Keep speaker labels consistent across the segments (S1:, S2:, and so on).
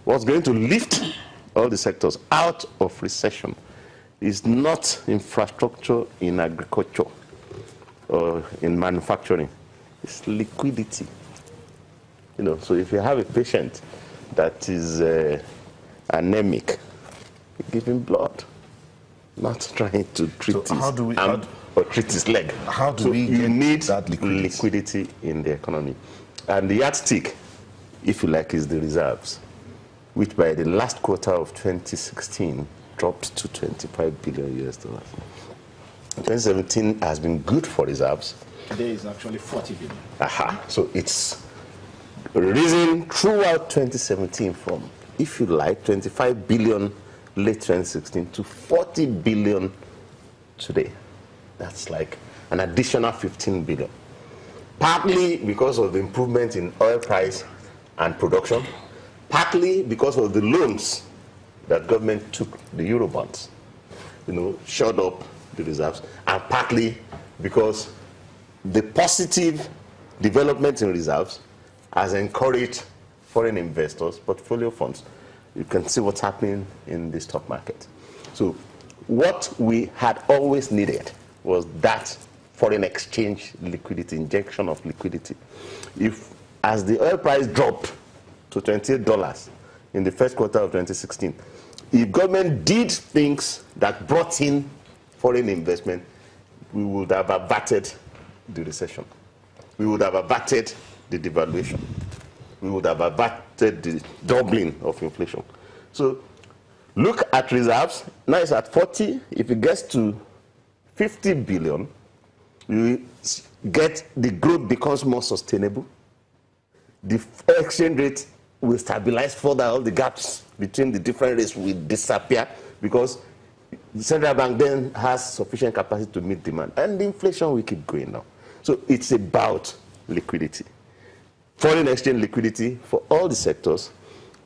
S1: What's going to lift all the sectors out of recession is not infrastructure in agriculture or in manufacturing. It's liquidity. You know, so if you have a patient that is anemic, you give him blood, not trying to treat or treat his leg.
S2: How do we
S1: you
S2: get
S1: need
S2: that
S1: liquidity in the economy? And the yardstick, if you like, is the reserves, which by the last quarter of 2016 dropped to $25 billion. 2017 has been good for reserves.
S3: Today is actually 40 billion.
S1: Aha. So it's risen throughout 2017 from, if you like, 25 billion late 2016 to 40 billion today. That's like an additional 15 billion. Partly because of the improvement in oil price and production, partly because of the loans that government took, the Eurobonds, you know, shot up the reserves, and partly because the positive development in reserves has encouraged foreign investors, portfolio funds. You can see what's happening in the stock market. So what we had always needed was that foreign exchange liquidity, injection of liquidity. If, as the oil price dropped to $28 in the first quarter of 2016, if government did things that brought in foreign investment, we would have averted the recession. We would have averted the devaluation. We would have averted the doubling of inflation. So look at reserves. Now it's at 40. If it gets to 50 billion, you get the growth becomes more sustainable. The exchange rate will stabilize further. All the gaps between the different rates will disappear because the central bank then has sufficient capacity to meet demand, and the inflation will keep going now. So it's about liquidity, foreign exchange liquidity for all the sectors,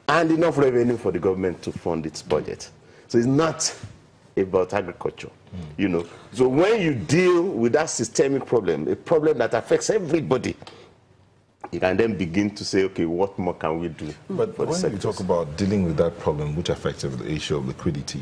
S1: and enough revenue for the government to fund its budget. So it's not about agriculture, you know. So when you deal with that systemic problem, a problem that affects everybody, you can then begin to say, okay, what more can we do?
S2: But when you talk about dealing with that problem, which affects the issue of liquidity,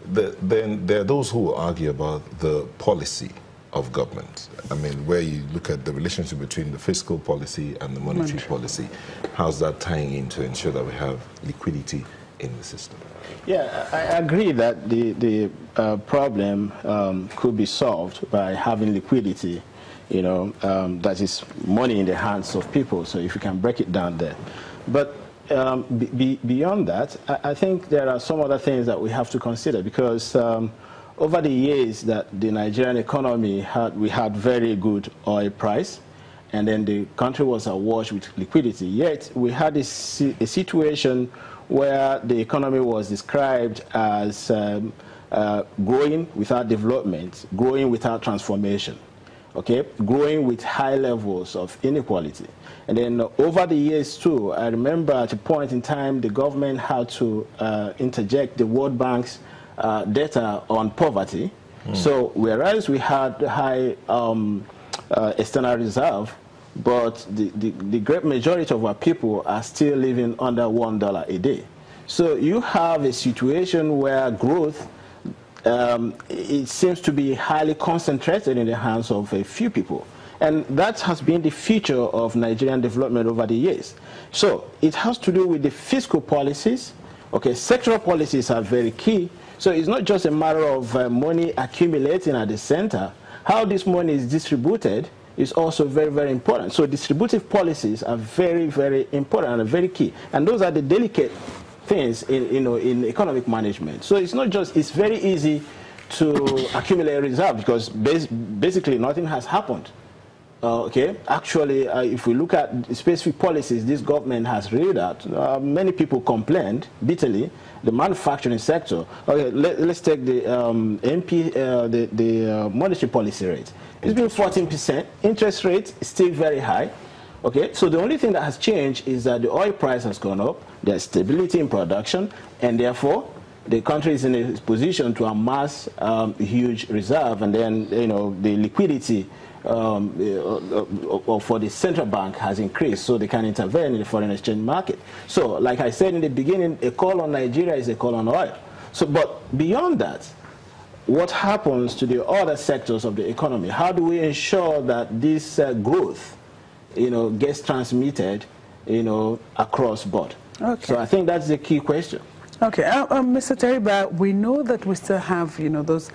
S2: then there are those who argue about the policy of government. I mean, where you look at the relationship between the fiscal policy and the monetary policy, how's that tying in to ensure that we have liquidity in the system?
S3: Yeah, I agree that the problem could be solved by having liquidity, you know, that is money in the hands of people. So if you can break it down there. But beyond that, I think there are some other things that we have to consider, because over the years that the Nigerian economy we had very good oil price, and then the country was awash with liquidity. Yet we had a situation where the economy was described as growing without development, growing without transformation, okay, growing with high levels of inequality. And then over the years too, I remember at a point in time the government had to interject the World Bank's data on poverty. So whereas we had high external reserve, but the great majority of our people are still living under $1 a day. So you have a situation where growth, it seems to be highly concentrated in the hands of a few people. And that has been the feature of Nigerian development over the years. So it has to do with the fiscal policies. Okay, sectoral policies are very key. So it's not just a matter of money accumulating at the center. How this money is distributed is also very, very important. So distributive policies are very, very important and very key. And those are the delicate things in economic management. So it's not just, it's very easy to accumulate reserves because basically nothing has happened. Okay, actually, if we look at specific policies this government has rolled out, many people complained bitterly. The manufacturing sector. Okay, let's take the the monetary policy rate. It's been 14%. Interest rate is still very high. Okay, so the only thing that has changed is that the oil price has gone up. There's stability in production, and therefore the country is in a position to amass huge reserve, and then the liquidity for the central bank has increased, so they can intervene in the foreign exchange market. So, like I said in the beginning, a call on Nigeria is a call on oil. So, but beyond that, what happens to the other sectors of the economy? How do we ensure that this growth, gets transmitted, across board?
S4: Okay.
S3: So I think that's the key question.
S4: Okay, Mr. Teriba, we know that we still have, those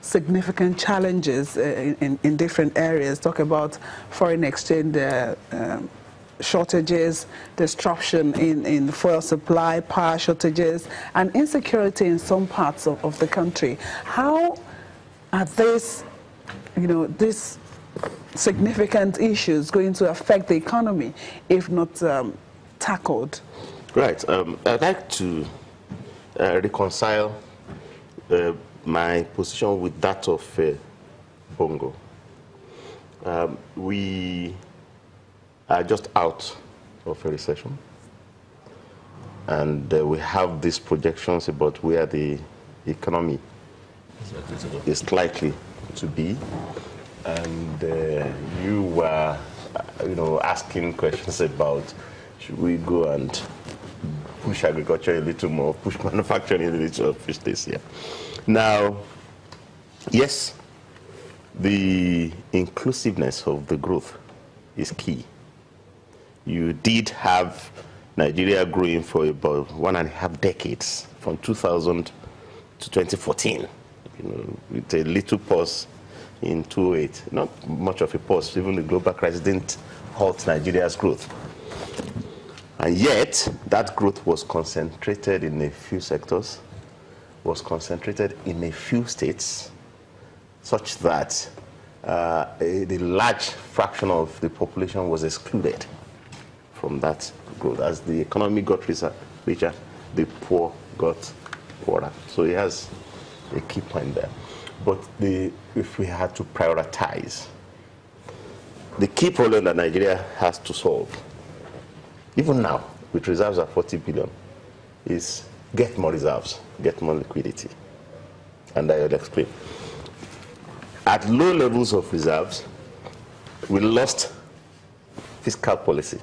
S4: significant challenges in different areas. Talk about foreign exchange shortages, disruption in fuel supply, power shortages, and insecurity in some parts of the country. How are these significant issues going to affect the economy if not tackled?
S1: Right. I'd like to reconcile my position with that of Bongo. We are just out of a recession, and we have these projections about where the economy is likely to be, and you were asking questions about should we go and push agriculture a little more, push manufacturing a little, push this year. Now, yes, the inclusiveness of the growth is key. You did have Nigeria growing for about 1.5 decades, from 2000 to 2014, with a little pause in 2008. Not much of a pause. Even the global crisis didn't halt Nigeria's growth. And yet, that growth was concentrated in a few sectors, was concentrated in a few states, such that a large fraction of the population was excluded from that growth. As the economy got richer, the poor got poorer. So it has a key point there. But if we had to prioritize, the key problem that Nigeria has to solve, even now, with reserves at 40 billion, is get more reserves, get more liquidity. And I will explain. At low levels of reserves, we lost fiscal policy.